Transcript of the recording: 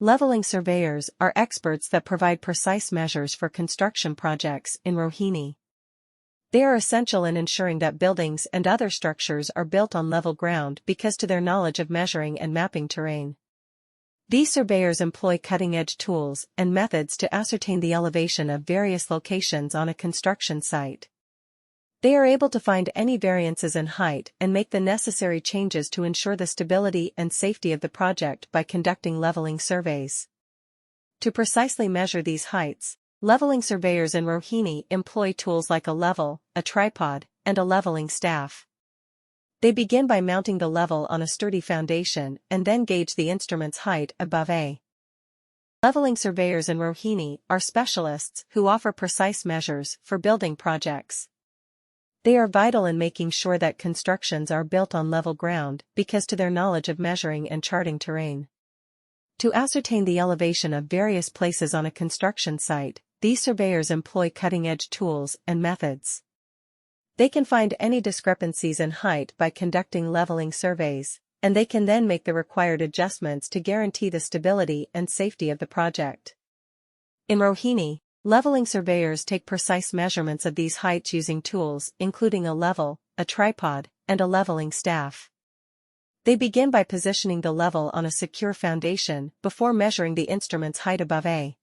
Leveling surveyors are experts that provide precise measures for construction projects in Rohini. They are essential in ensuring that buildings and other structures are built on level ground because to their knowledge of measuring and mapping terrain. These surveyors employ cutting-edge tools and methods to ascertain the elevation of various locations on a construction site. They are able to find any variances in height and make the necessary changes to ensure the stability and safety of the project by conducting leveling surveys. To precisely measure these heights, leveling surveyors in Rohini employ tools like a level, a tripod, and a leveling staff. They begin by mounting the level on a sturdy foundation and then gauge the instrument's height above A. Leveling surveyors in Rohini are specialists who offer precise measures for building projects. They are vital in making sure that constructions are built on level ground because to their knowledge of measuring and charting terrain. To ascertain the elevation of various places on a construction site, these surveyors employ cutting-edge tools and methods. They can find any discrepancies in height by conducting leveling surveys, and they can then make the required adjustments to guarantee the stability and safety of the project. In Rohini, leveling surveyors take precise measurements of these heights using tools including a level, a tripod, and a leveling staff. They begin by positioning the level on a secure foundation before measuring the instrument's height above A.